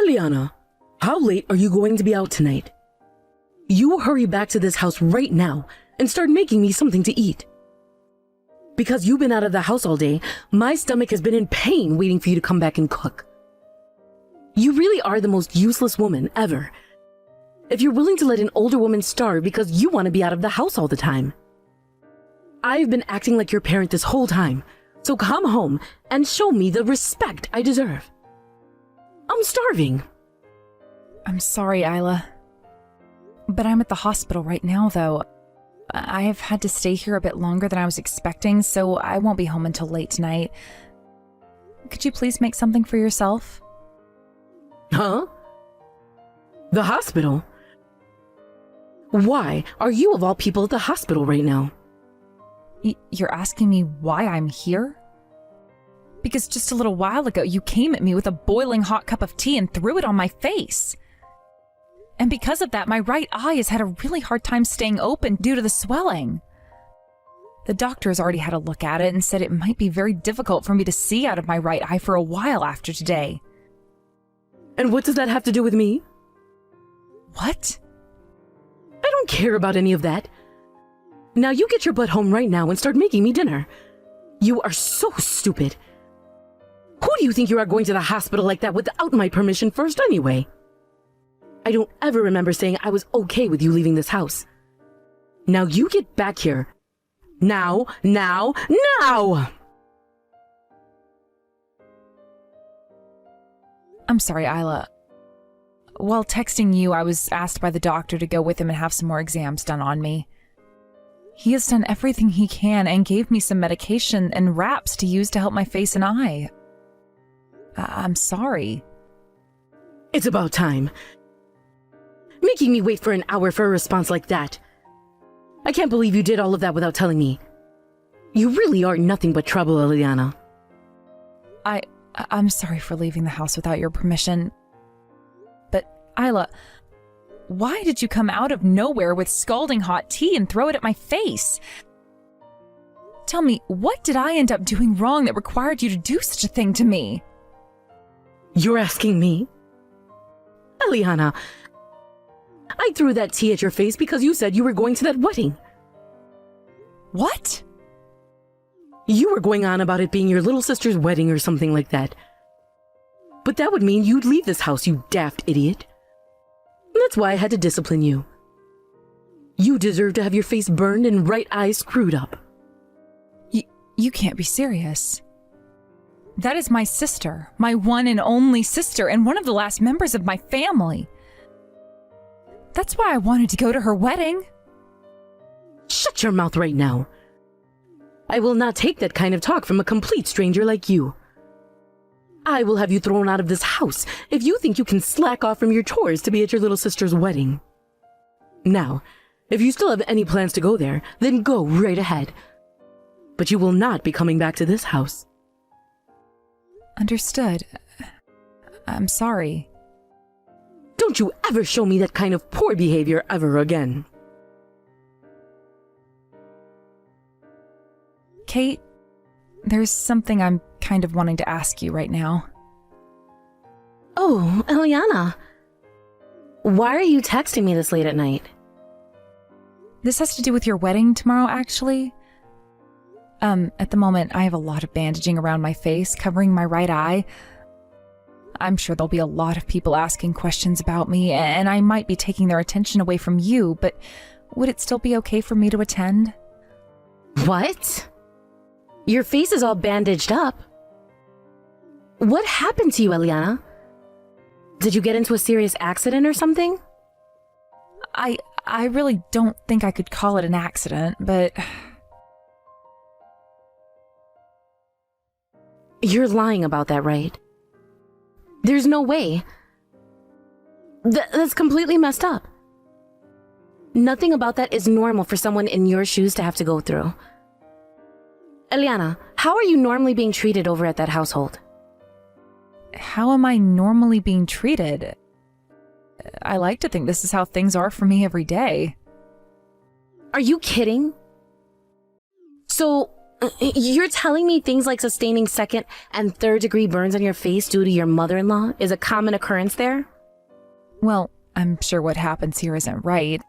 Eliana, how late are you going to be out tonight? You hurry back to this house right now and start making me something to eat. Because you've been out of the house all day, my stomach has been in pain waiting for you to come back and cook. You really are the most useless woman ever. If you're willing to let an older woman starve because you want to be out of the house all the time. I've been acting like your parent this whole time, so come home and show me the respect I deserve. I'm starving. I'm sorry, Isla. But I'm at the hospital right now, though. I have had to stay here a bit longer than I was expecting, so I won't be home until late tonight. Could you please make something for yourself? Huh? The hospital? Why are you of all people at the hospital right now? You're asking me why I'm here? Because just a little while ago you came at me with a boiling hot cup of tea and threw it on my face. And because of that, my right eye has had a really hard time staying open due to the swelling. The doctor has already had a look at it and said it might be very difficult for me to see out of my right eye for a while after today. And what does that have to do with me? What? I don't care about any of that. Now you get your butt home right now and start making me dinner. You are so stupid. Who do you think you are going to the hospital like that without my permission first anyway? I don't ever remember saying I was okay with you leaving this house. Now you get back here. Now! I'm sorry, Isla. While texting you, I was asked by the doctor to go with him and have some more exams done on me. He has done everything he can and gave me some medication and wraps to use to help my face and eye. I'm sorry. It's about time. Making me wait for an hour for a response like that. I can't believe you did all of that without telling me. You really are nothing but trouble, Eliana. I'm sorry for leaving the house without your permission. But, Isla, why did you come out of nowhere with scalding hot tea and throw it at my face? Tell me, what did I end up doing wrong that required you to do such a thing to me? You're asking me? Eliana, I threw that tea at your face because you said you were going to that wedding. What? You were going on about it being your little sister's wedding or something like that. But that would mean you'd leave this house, you daft idiot. That's why I had to discipline you. You deserve to have your face burned and right eye screwed up. You can't be serious. That is my sister, my one and only sister, and one of the last members of my family. That's why I wanted to go to her wedding. Shut your mouth right now. I will not take that kind of talk from a complete stranger like you. I will have you thrown out of this house if you think you can slack off from your chores to be at your little sister's wedding. Now, if you still have any plans to go there, then go right ahead. But you will not be coming back to this house. Understood. I'm sorry. Don't you ever show me that kind of poor behavior ever again. Kate, there's something I'm kind of wanting to ask you right now. Oh, Eliana. Why are you texting me this late at night? This has to do with your wedding tomorrow, actually. At the moment, I have a lot of bandaging around my face, covering my right eye. I'm sure there'll be a lot of people asking questions about me, and I might be taking their attention away from you, but would it still be okay for me to attend? What? Your face is all bandaged up. What happened to you, Eliana? Did you get into a serious accident or something? I really don't think I could call it an accident, but... You're lying about that, right? There's no way. That's completely messed up. Nothing about that is normal for someone in your shoes to have to go through. Eliana, how are you normally being treated over at that household? How am I normally being treated? I like to think this is how things are for me every day. Are you kidding? So, You're telling me things like sustaining second and third degree burns on your face due to your mother-in-law is a common occurrence there? Well, I'm sure what happens here isn't right.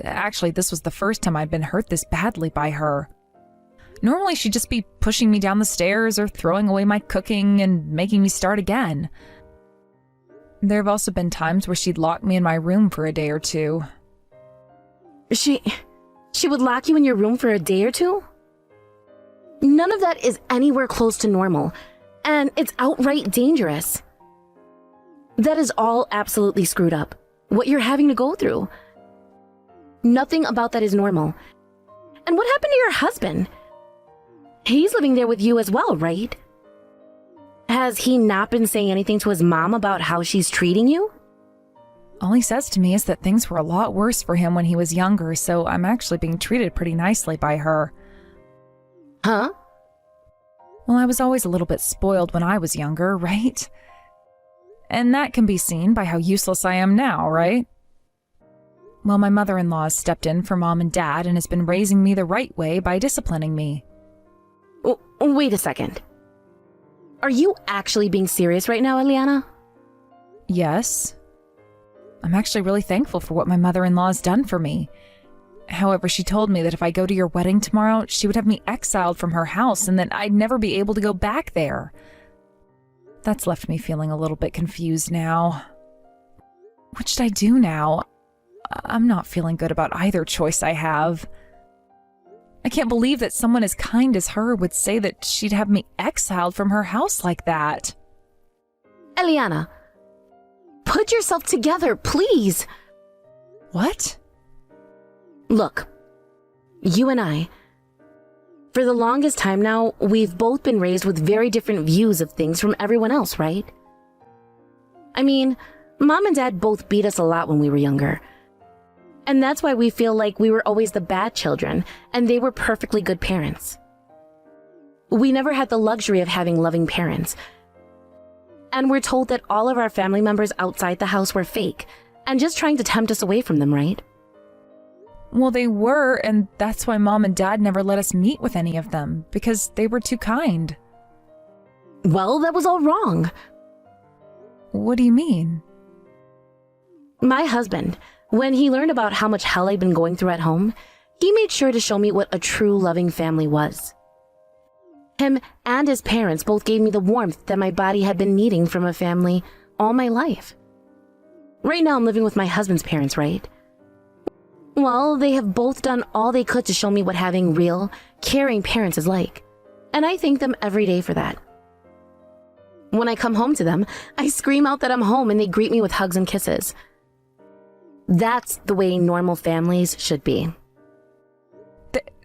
Actually, this was the first time I'd been hurt this badly by her. Normally, she'd just be pushing me down the stairs or throwing away my cooking and making me start again. There have also been times where she'd lock me in my room for a day or two. She would lock you in your room for a day or two? None of that is anywhere close to normal, and it's outright dangerous. That is all absolutely screwed up. What you're having to go through. Nothing about that is normal. And what happened to your husband? He's living there with you as well, right? Has he not been saying anything to his mom about how she's treating you? All he says to me is that things were a lot worse for him when he was younger, so I'm actually being treated pretty nicely by her. Huh? Well, I was always a little bit spoiled when I was younger, right? And that can be seen by how useless I am now, right? Well, my mother-in-law has stepped in for Mom and Dad and has been raising me the right way by disciplining me. Wait a second. Are you actually being serious right now, Eliana? Yes. I'm actually really thankful for what my mother-in-law has done for me. However, she told me that if I go to your wedding tomorrow, she would have me exiled from her house and that I'd never be able to go back there. That's left me feeling a little bit confused now. What should I do now? I'm not feeling good about either choice I have. I can't believe that someone as kind as her would say that she'd have me exiled from her house like that. Eliana, put yourself together, please. What? Look, you and I, for the longest time now, we've both been raised with very different views of things from everyone else, right? I mean, Mom and Dad both beat us a lot when we were younger. And that's why we feel like we were always the bad children, and they were perfectly good parents. We never had the luxury of having loving parents. And we're told that all of our family members outside the house were fake, and just trying to tempt us away from them, right? Well, they were, and that's why Mom and Dad never let us meet with any of them, because they were too kind. Well, that was all wrong. What do you mean? My husband, when he learned about how much hell I'd been going through at home, he made sure to show me what a true loving family was. Him and his parents both gave me the warmth that my body had been needing from a family all my life. Right now I'm living with my husband's parents, right? Well, they have both done all they could to show me what having real, caring parents is like, and I thank them every day for that. When I come home to them, I scream out that I'm home and they greet me with hugs and kisses. That's the way normal families should be.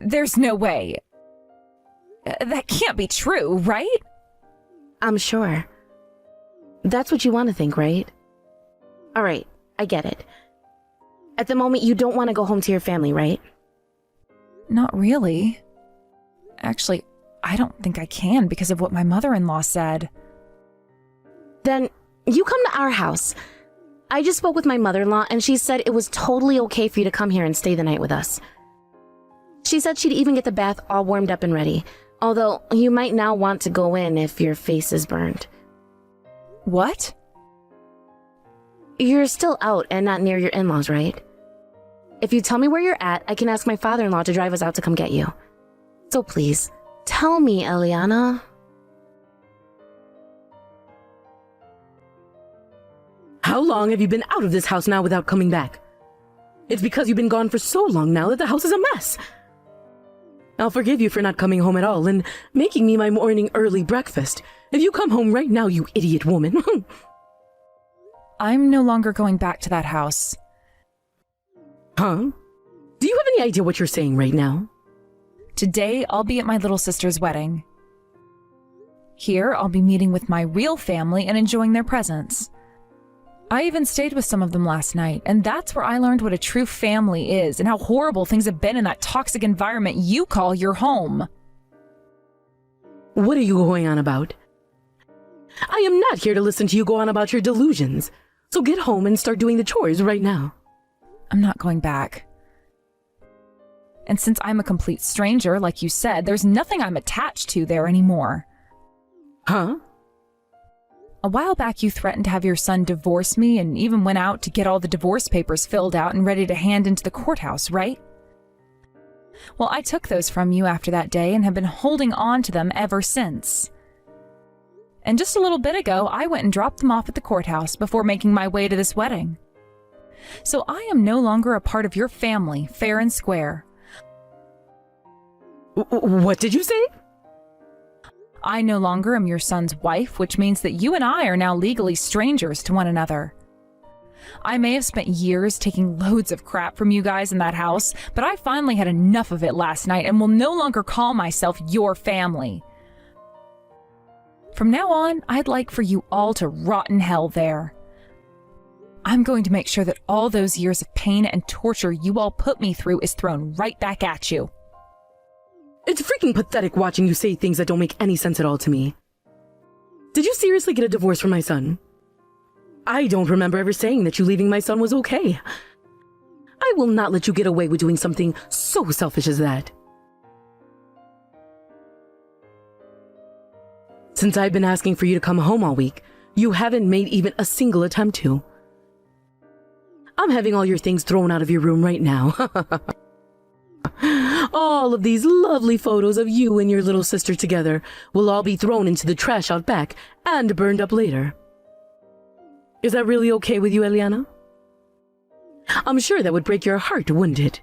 There's no way. That can't be true, right? I'm sure. That's what you want to think, right? All right, I get it. At the moment, you don't want to go home to your family, right? Not really. Actually, I don't think I can because of what my mother-in-law said. Then you come to our house. I just spoke with my mother-in-law and she said it was totally okay for you to come here and stay the night with us. She said she'd even get the bath all warmed up and ready, although you might now want to go in if your face is burned. What? You're still out and not near your in-laws, right? If you tell me where you're at, I can ask my father-in-law to drive us out to come get you. So please, tell me, Eliana. How long have you been out of this house now without coming back? It's because you've been gone for so long now that the house is a mess. I'll forgive you for not coming home at all and making me my morning early breakfast. If you come home right now, you idiot woman. I'm no longer going back to that house. Huh? Do you have any idea what you're saying right now? Today, I'll be at my little sister's wedding. Here, I'll be meeting with my real family and enjoying their presence. I even stayed with some of them last night, and that's where I learned what a true family is and how horrible things have been in that toxic environment you call your home. What are you going on about? I am not here to listen to you go on about your delusions. So get home and start doing the chores right now. I'm not going back. And since I'm a complete stranger, like you said, there's nothing I'm attached to there anymore. Huh? A while back, you threatened to have your son divorce me and even went out to get all the divorce papers filled out and ready to hand into the courthouse, right? Well, I took those from you after that day and have been holding on to them ever since. And just a little bit ago, I went and dropped them off at the courthouse before making my way to this wedding. So I am no longer a part of your family, fair and square. What did you say? I no longer am your son's wife, which means that you and I are now legally strangers to one another. I may have spent years taking loads of crap from you guys in that house, but I finally had enough of it last night and will no longer call myself your family. From now on, I'd like for you all to rot in hell there. I'm going to make sure that all those years of pain and torture you all put me through is thrown right back at you. It's freaking pathetic watching you say things that don't make any sense at all to me. Did you seriously get a divorce from my son? I don't remember ever saying that you leaving my son was okay. I will not let you get away with doing something so selfish as that. Since I've been asking for you to come home all week, you haven't made even a single attempt to. I'm having all your things thrown out of your room right now. All of these lovely photos of you and your little sister together will all be thrown into the trash out back and burned up later. Is that really okay with you, Eliana? I'm sure that would break your heart, wouldn't it?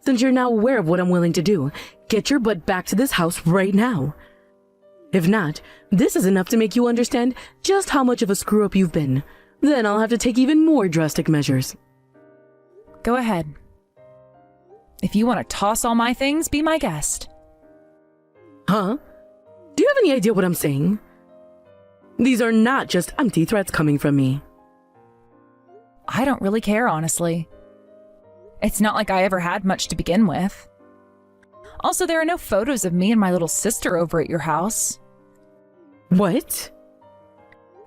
Since you're now aware of what I'm willing to do, get your butt back to this house right now. If not, this is enough to make you understand just how much of a screw-up you've been. Then I'll have to take even more drastic measures. Go ahead. If you want to toss all my things, be my guest. Huh? Do you have any idea what I'm saying? These are not just empty threats coming from me. I don't really care, honestly. It's not like I ever had much to begin with. Also, there are no photos of me and my little sister over at your house. What?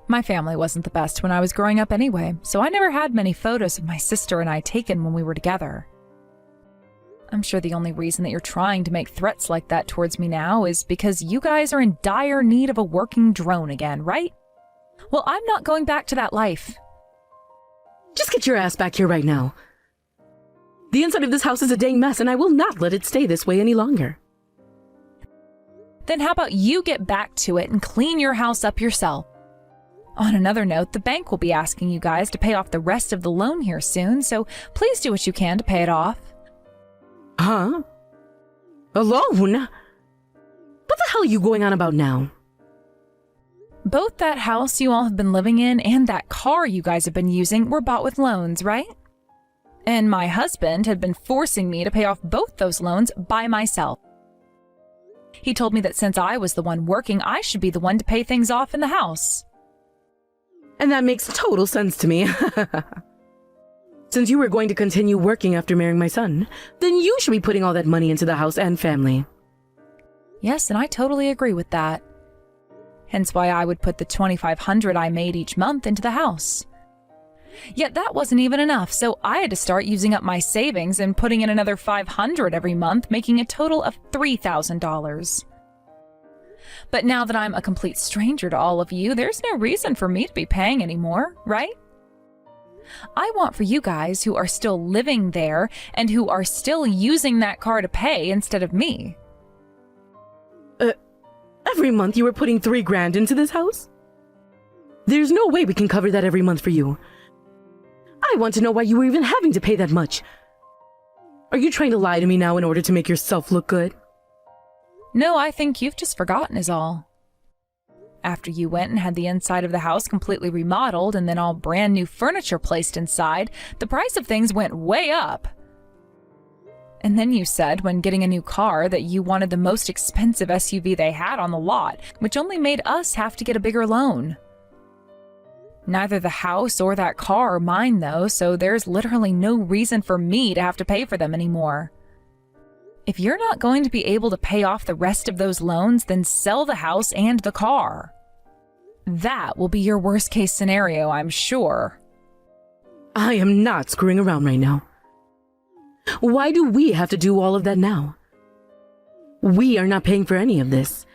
My family wasn't the best when I was growing up anyway, so I never had many photos of my sister and I taken when we were together. I'm sure the only reason that you're trying to make threats like that towards me now is because you guys are in dire need of a working drone again, right? Well, I'm not going back to that life. Just get your ass back here right now. The inside of this house is a dang mess, and I will not let it stay this way any longer. Then how about you get back to it and clean your house up yourself? On another note, the bank will be asking you guys to pay off the rest of the loan here soon, so please do what you can to pay it off. Huh? A loan? What the hell are you going on about now? Both that house you all have been living in and that car you guys have been using were bought with loans, right? And my husband had been forcing me to pay off both those loans by myself. He told me that since I was the one working, I should be the one to pay things off in the house. And that makes total sense to me. Since you were going to continue working after marrying my son, then you should be putting all that money into the house and family. Yes, and I totally agree with that. Hence why I would put the $2,500 I made each month into the house. Yet that wasn't even enough, so I had to start using up my savings and putting in another $500 every month, making a total of $3,000. But now that I'm a complete stranger to all of you, there's no reason for me to be paying anymore, right? I want for you guys who are still living there and who are still using that car to pay instead of me. Every month you were putting $3,000 into this house? There's no way we can cover that every month for you. I want to know why you were even having to pay that much. Are you trying to lie to me now in order to make yourself look good? No, I think you've just forgotten is all. After you went and had the inside of the house completely remodeled and then all brand new furniture placed inside, the price of things went way up. And then you said when getting a new car that you wanted the most expensive SUV they had on the lot, which only made us have to get a bigger loan. Neither the house or that car are mine though, so there's literally no reason for me to have to pay for them anymore. If you're not going to be able to pay off the rest of those loans, then sell the house and the car. That will be your worst case scenario, I'm sure. I am not screwing around right now. Why do we have to do all of that now? We are not paying for any of this.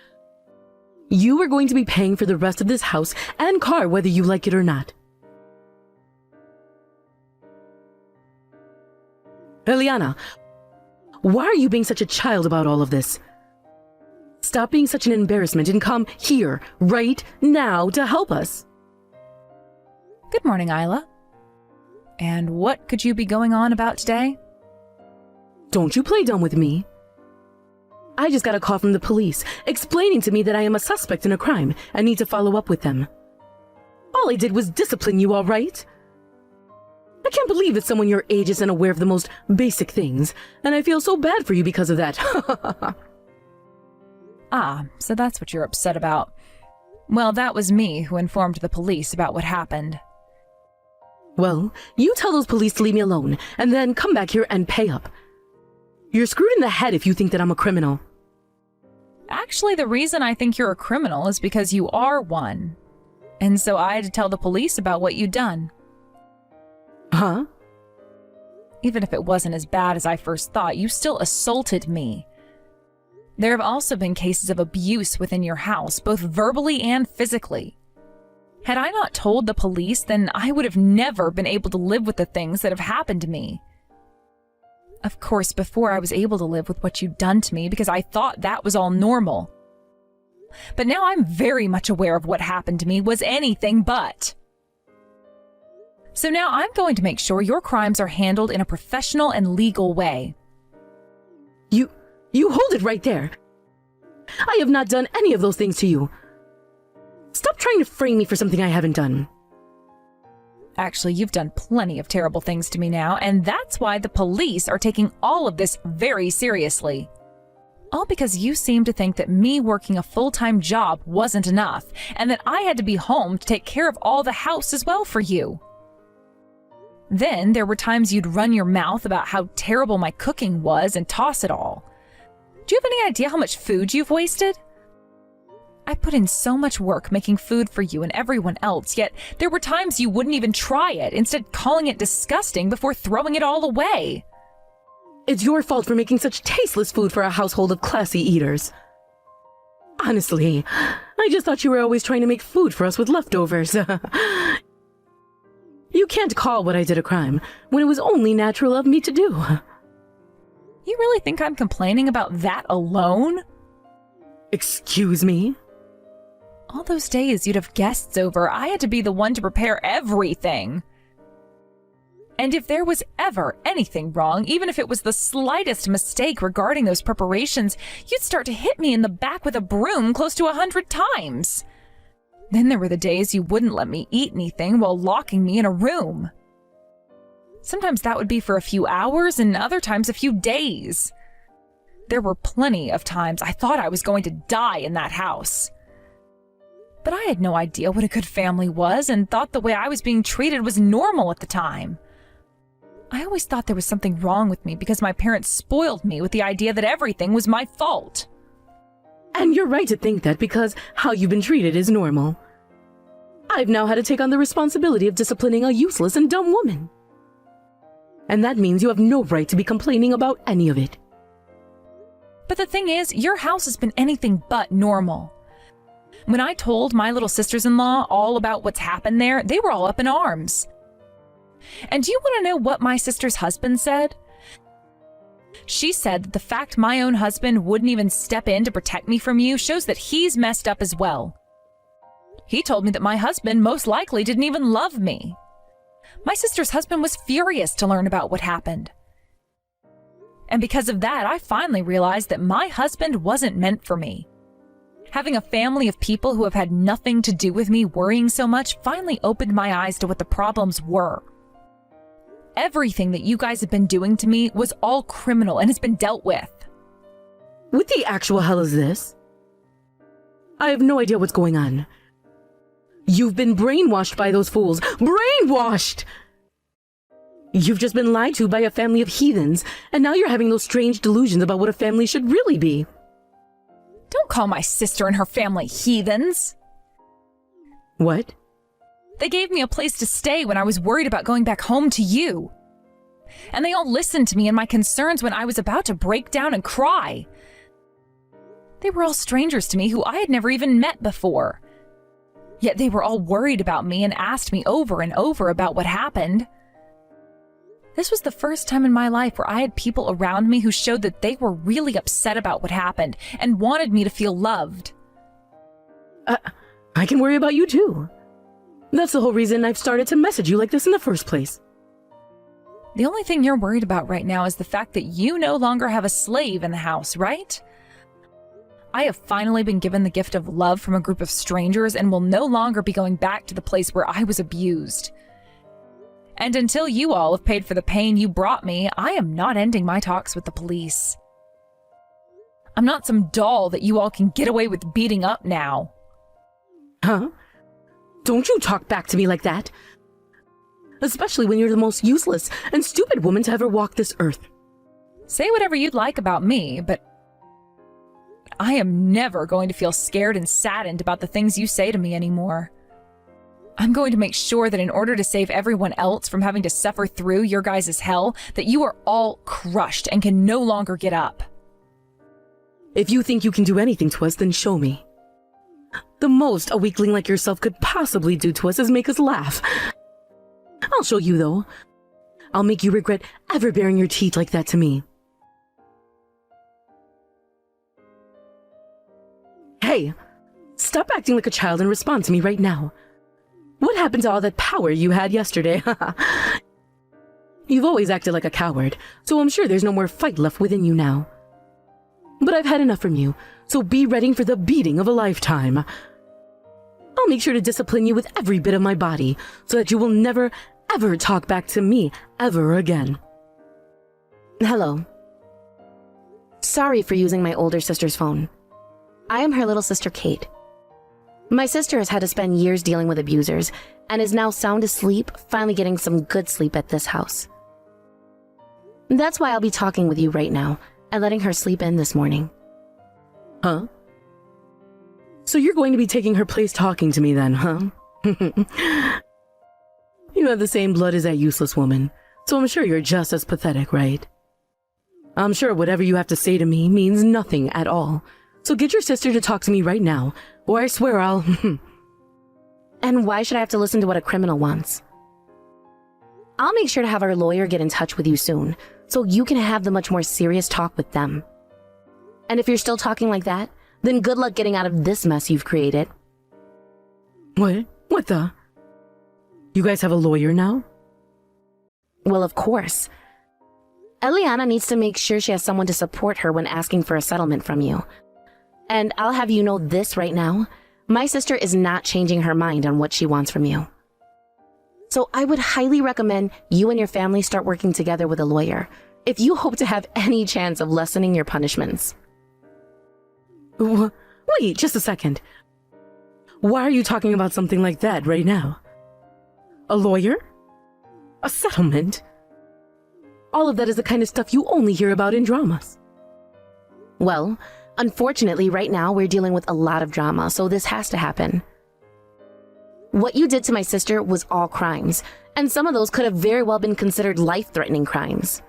You are going to be paying for the rest of this house and car whether you like it or not. Eliana, why are you being such a child about all of this? Stop being such an embarrassment and come here, right now, to help us. Good morning, Isla. And what could you be going on about today? Don't you play dumb with me. I just got a call from the police explaining to me that I am a suspect in a crime and need to follow up with them. All I did was discipline you, all right? I can't believe that someone your age isn't aware of the most basic things, and I feel so bad for you because of that. Ah, so that's what you're upset about. Well, that was me who informed the police about what happened. Well, you tell those police to leave me alone, and then come back here and pay up. You're screwed in the head if you think that I'm a criminal. Actually, the reason I think you're a criminal is because you are one. And so I had to tell the police about what you'd done. Huh? Even if it wasn't as bad as I first thought, you still assaulted me. There have also been cases of abuse within your house, both verbally and physically. Had I not told the police, then I would have never been able to live with the things that have happened to me. Of course, before I was able to live with what you'd done to me because I thought that was all normal. But now I'm very much aware of what happened to me was anything but. So now I'm going to make sure your crimes are handled in a professional and legal way. You hold it right there. I have not done any of those things to you. Stop trying to frame me for something I haven't done. Actually, you've done plenty of terrible things to me now, and that's why the police are taking all of this very seriously. All because you seem to think that me working a full-time job wasn't enough, and that I had to be home to take care of all the house as well for you. Then there were times you'd run your mouth about how terrible my cooking was and toss it all. Do you have any idea how much food you've wasted? I put in so much work making food for you and everyone else, yet there were times you wouldn't even try it, instead calling it disgusting before throwing it all away. It's your fault for making such tasteless food for a household of classy eaters. Honestly, I just thought you were always trying to make food for us with leftovers. You can't call what I did a crime when it was only natural of me to do. You really think I'm complaining about that alone? Excuse me? All those days you'd have guests over, I had to be the one to prepare everything. And if there was ever anything wrong, even if it was the slightest mistake regarding those preparations, you'd start to hit me in the back with a broom close to 100 times. Then there were the days you wouldn't let me eat anything while locking me in a room. Sometimes that would be for a few hours and other times a few days. There were plenty of times I thought I was going to die in that house. But I had no idea what a good family was and thought the way I was being treated was normal at the time. I always thought there was something wrong with me because my parents spoiled me with the idea that everything was my fault. And you're right to think that because how you've been treated is normal. I've now had to take on the responsibility of disciplining a useless and dumb woman. And that means you have no right to be complaining about any of it. But the thing is, your house has been anything but normal. When I told my little sisters-in-law all about what's happened there, they were all up in arms. And do you want to know what my sister's husband said? She said that the fact my own husband wouldn't even step in to protect me from you shows that he's messed up as well. He told me that my husband most likely didn't even love me. My sister's husband was furious to learn about what happened. And because of that, I finally realized that my husband wasn't meant for me. Having a family of people who have had nothing to do with me worrying so much finally opened my eyes to what the problems were. Everything that you guys have been doing to me was all criminal and has been dealt with. What the actual hell is this? I have no idea what's going on. You've been brainwashed by those fools. Brainwashed! You've just been lied to by a family of heathens, and now you're having those strange delusions about what a family should really be. Don't call my sister and her family heathens. What? They gave me a place to stay when I was worried about going back home to you. And they all listened to me and my concerns when I was about to break down and cry. They were all strangers to me who I had never even met before. Yet they were all worried about me and asked me over and over about what happened. This was the first time in my life where I had people around me who showed that they were really upset about what happened and wanted me to feel loved. I can worry about you too. That's the whole reason I've started to message you like this in the first place. The only thing you're worried about right now is the fact that you no longer have a slave in the house, right? I have finally been given the gift of love from a group of strangers and will no longer be going back to the place where I was abused. And until you all have paid for the pain you brought me, I am not ending my talks with the police. I'm not some doll that you all can get away with beating up now. Huh? Don't you talk back to me like that. Especially when you're the most useless and stupid woman to ever walk this earth. Say whatever you'd like about me, but I am never going to feel scared and saddened about the things you say to me anymore. I'm going to make sure that in order to save everyone else from having to suffer through your guys' hell, that you are all crushed and can no longer get up. If you think you can do anything to us, then show me. The most a weakling like yourself could possibly do to us is make us laugh. I'll show you, though. I'll make you regret ever baring your teeth like that to me. Hey, stop acting like a child and respond to me right now. What happened to all that power you had yesterday? You've always acted like a coward, so I'm sure there's no more fight left within you now. But I've had enough from you, so be ready for the beating of a lifetime. I'll make sure to discipline you with every bit of my body, so that you will never, ever talk back to me ever again. Hello. Sorry for using my older sister's phone. I am her little sister, Kate. My sister has had to spend years dealing with abusers and is now sound asleep, finally getting some good sleep at this house. That's why I'll be talking with you right now and letting her sleep in this morning. Huh? So you're going to be taking her place talking to me then, huh? You have the same blood as that useless woman, so I'm sure you're just as pathetic, right? I'm sure whatever you have to say to me means nothing at all. So get your sister to talk to me right now, or I swear I'll... And why should I have to listen to what a criminal wants? I'll make sure to have our lawyer get in touch with you soon, so you can have the much more serious talk with them. And if you're still talking like that, then good luck getting out of this mess you've created. What? What the? You guys have a lawyer now? Well, of course. Eliana needs to make sure she has someone to support her when asking for a settlement from you. And I'll have you know this right now. My sister is not changing her mind on what she wants from you. So I would highly recommend you and your family start working together with a lawyer if you hope to have any chance of lessening your punishments. Wait, just a second. Why are you talking about something like that right now? A lawyer? A settlement? All of that is the kind of stuff you only hear about in dramas. Well, unfortunately, right now we're dealing with a lot of drama, so this has to happen. What you did to my sister was all crimes, and some of those could have very well been considered life-threatening crimes.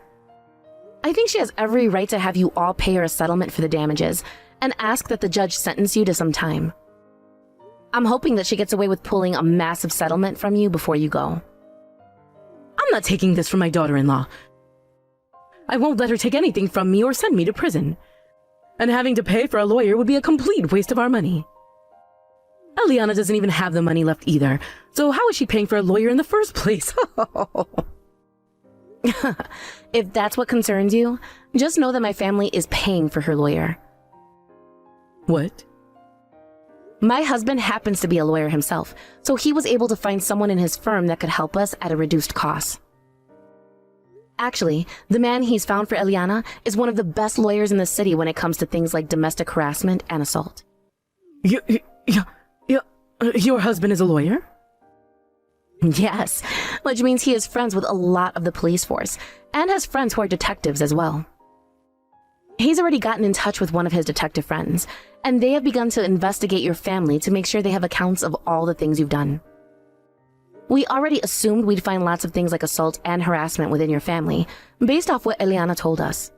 I think she has every right to have you all pay her a settlement for the damages and ask that the judge sentence you to some time. I'm hoping that she gets away with pulling a massive settlement from you before you go. I'm not taking this from my daughter-in-law. I won't let her take anything from me or send me to prison. And having to pay for a lawyer would be a complete waste of our money. Eliana doesn't even have the money left either, so how is she paying for a lawyer in the first place? If that's what concerns you, just know that my family is paying for her lawyer. What? My husband happens to be a lawyer himself, so he was able to find someone in his firm that could help us at a reduced cost. Actually, the man he's found for Eliana is one of the best lawyers in the city when it comes to things like domestic harassment and assault. Your husband is a lawyer? Yes, which means he is friends with a lot of the police force, and has friends who are detectives as well. He's already gotten in touch with one of his detective friends, and they have begun to investigate your family to make sure they have accounts of all the things you've done. We already assumed we'd find lots of things like assault and harassment within your family, based off what Eliana told us.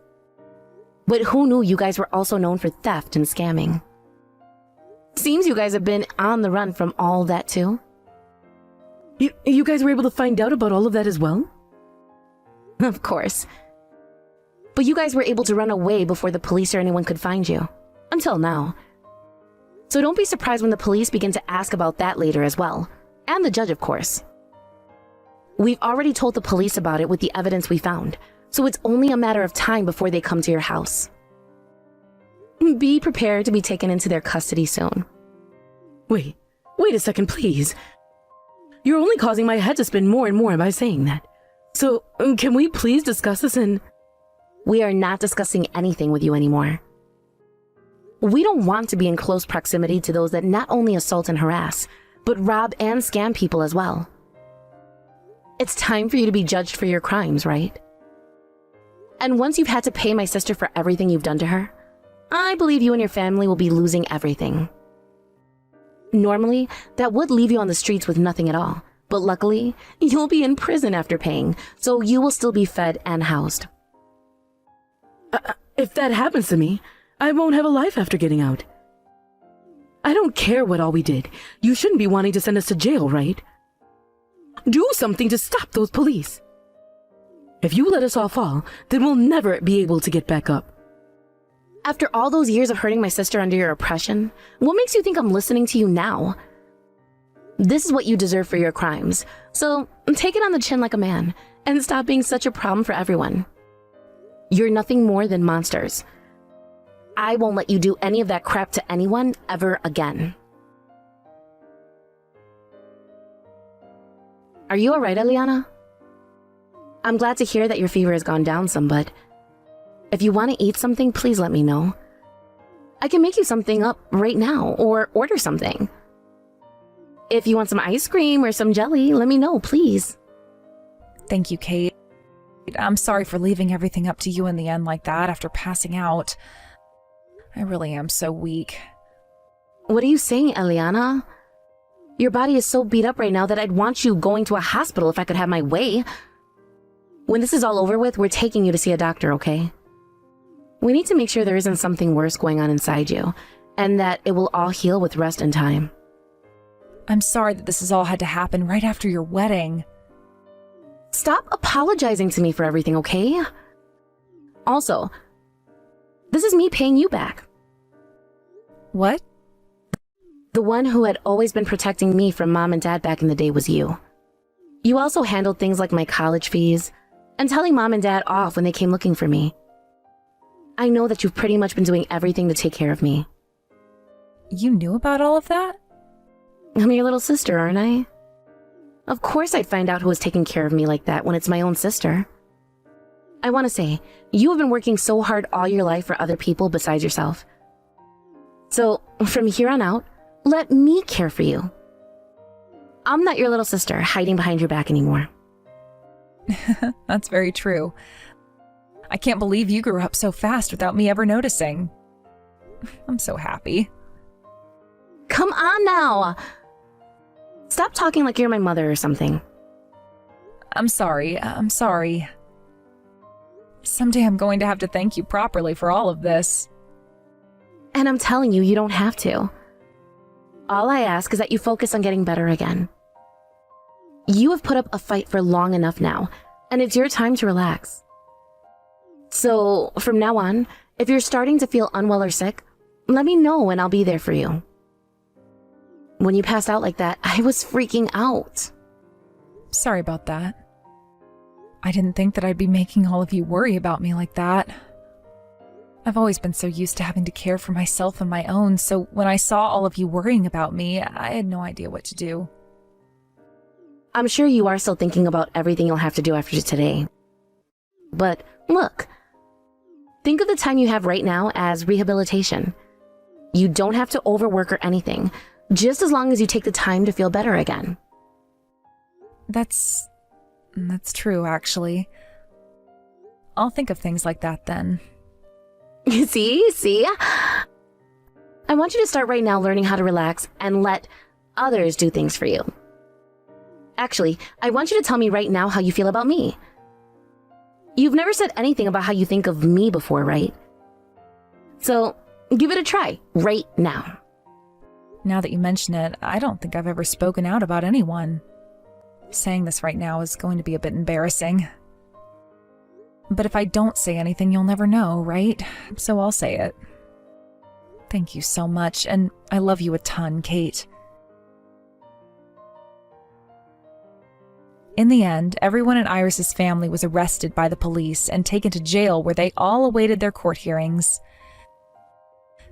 But who knew you guys were also known for theft and scamming? Seems you guys have been on the run from all that too. You guys were able to find out about all of that as well? Of course. But you guys were able to run away before the police or anyone could find you. Until now. So don't be surprised when the police begin to ask about that later as well. And the judge, of course. We've already told the police about it with the evidence we found, so it's only a matter of time before they come to your house. Be prepared to be taken into their custody soon. Wait a second, please. You're only causing my head to spin more and more by saying that. So, can we please discuss this in... We are not discussing anything with you anymore. We don't want to be in close proximity to those that not only assault and harass, but rob and scam people as well. It's time for you to be judged for your crimes, right? And once you've had to pay my sister for everything you've done to her, I believe you and your family will be losing everything. Normally, that would leave you on the streets with nothing at all, but luckily, you'll be in prison after paying, so you will still be fed and housed. If that happens to me, I won't have a life after getting out. I don't care what all we did. You shouldn't be wanting to send us to jail, right? Do something to stop those police. If you let us all fall, then we'll never be able to get back up. After all those years of hurting my sister under your oppression, what makes you think I'm listening to you now? This is what you deserve for your crimes, so take it on the chin like a man, and stop being such a problem for everyone. You're nothing more than monsters. I won't let you do any of that crap to anyone ever again. Are you alright, Eliana? I'm glad to hear that your fever has gone down some, but if you want to eat something, please let me know. I can make you something up right now, or order something. If you want some ice cream or some jelly, let me know, please. Thank you, Kate. I'm sorry for leaving everything up to you in the end like that after passing out. I really am so weak. What are you saying, Eliana? Your body is so beat up right now that I'd want you going to a hospital if I could have my way. When this is all over with, we're taking you to see a doctor, okay? We need to make sure there isn't something worse going on inside you, and that it will all heal with rest and time. I'm sorry that this has all had to happen right after your wedding. Stop apologizing to me for everything, okay? Also, this is me paying you back. What? The one who had always been protecting me from Mom and Dad back in the day was you. You also handled things like my college fees, and telling Mom and Dad off when they came looking for me. I know that you've pretty much been doing everything to take care of me. You knew about all of that? I'm your little sister, aren't I? Of course I'd find out who was taking care of me like that when it's my own sister. I want to say, you have been working so hard all your life for other people besides yourself. So, from here on out, let me care for you. I'm not your little sister hiding behind your back anymore. That's very true. I can't believe you grew up so fast without me ever noticing. I'm so happy. Come on now! Stop talking like you're my mother or something. I'm sorry. Someday I'm going to have to thank you properly for all of this. And I'm telling you, you don't have to. All I ask is that you focus on getting better again. You have put up a fight for long enough now, and it's your time to relax. So, from now on, if you're starting to feel unwell or sick, let me know and I'll be there for you. When you passed out like that, I was freaking out. Sorry about that. I didn't think that I'd be making all of you worry about me like that. I've always been so used to having to care for myself and my own, so when I saw all of you worrying about me, I had no idea what to do. I'm sure you are still thinking about everything you'll have to do after today. But look, think of the time you have right now as rehabilitation. You don't have to overwork or anything, just as long as you take the time to feel better again. That's true, actually. I'll think of things like that then. See? I want you to start right now learning how to relax and let others do things for you. Actually, I want you to tell me right now how you feel about me. You've never said anything about how you think of me before, right? So, give it a try, right now. Now that you mention it, I don't think I've ever spoken out about anyone. Saying this right now is going to be a bit embarrassing. But if I don't say anything, you'll never know, right? So I'll say it. Thank you so much, and I love you a ton, Kate. In the end, everyone in Iris's family was arrested by the police and taken to jail where they all awaited their court hearings.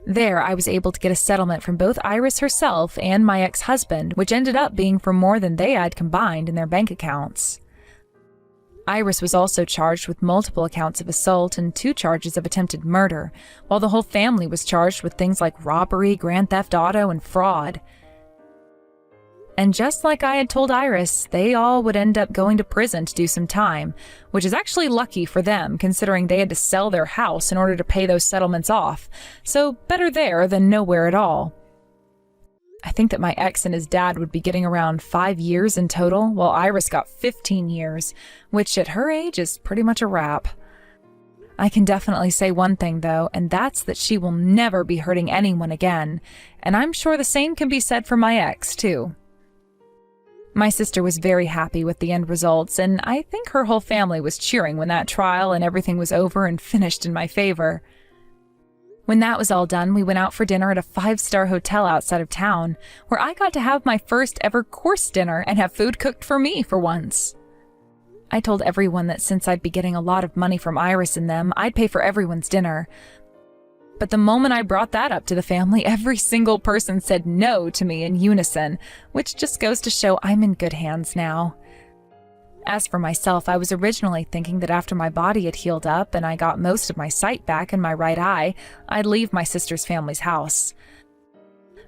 There, I was able to get a settlement from both Iris herself and my ex-husband, which ended up being for more than they had combined in their bank accounts. Iris was also charged with multiple accounts of assault and 2 charges of attempted murder, while the whole family was charged with things like robbery, grand theft auto, and fraud. And just like I had told Iris, they all would end up going to prison to do some time, which is actually lucky for them considering they had to sell their house in order to pay those settlements off, so better there than nowhere at all. I think that my ex and his dad would be getting around 5 years in total, while Iris got 15 years, which at her age is pretty much a wrap. I can definitely say one thing though, and that's that she will never be hurting anyone again, and I'm sure the same can be said for my ex too. My sister was very happy with the end results, and I think her whole family was cheering when that trial and everything was over and finished in my favor. When that was all done, we went out for dinner at a 5-star hotel outside of town, where I got to have my first ever course dinner and have food cooked for me for once. I told everyone that since I'd be getting a lot of money from Iris and them, I'd pay for everyone's dinner. But the moment I brought that up to the family, every single person said no to me in unison, which just goes to show I'm in good hands now. As for myself, I was originally thinking that after my body had healed up and I got most of my sight back in my right eye, I'd leave my sister's family's house.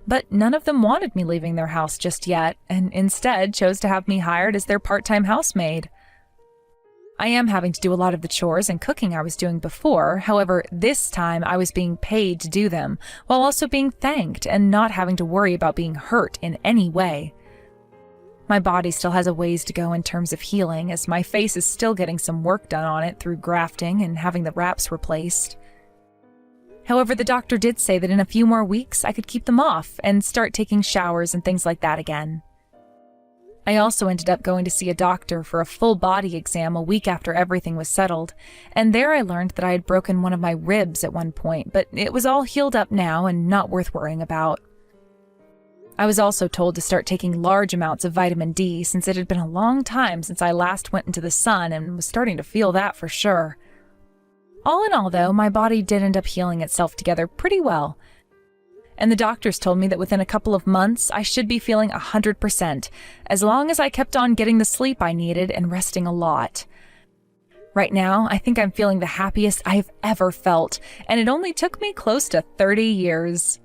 But none of them wanted me leaving their house just yet, and instead chose to have me hired as their part-time housemaid. I am having to do a lot of the chores and cooking I was doing before, however, this time I was being paid to do them, while also being thanked and not having to worry about being hurt in any way. My body still has a ways to go in terms of healing, as my face is still getting some work done on it through grafting and having the wraps replaced. However, the doctor did say that in a few more weeks I could keep them off and start taking showers and things like that again. I also ended up going to see a doctor for a full body exam a week after everything was settled, and there I learned that I had broken one of my ribs at one point, but it was all healed up now and not worth worrying about. I was also told to start taking large amounts of vitamin D since it had been a long time since I last went into the sun and was starting to feel that for sure. All in all, though, my body did end up healing itself together pretty well. And the doctors told me that within a couple of months, I should be feeling 100%, as long as I kept on getting the sleep I needed and resting a lot. Right now, I think I'm feeling the happiest I've ever felt, and it only took me close to 30 years.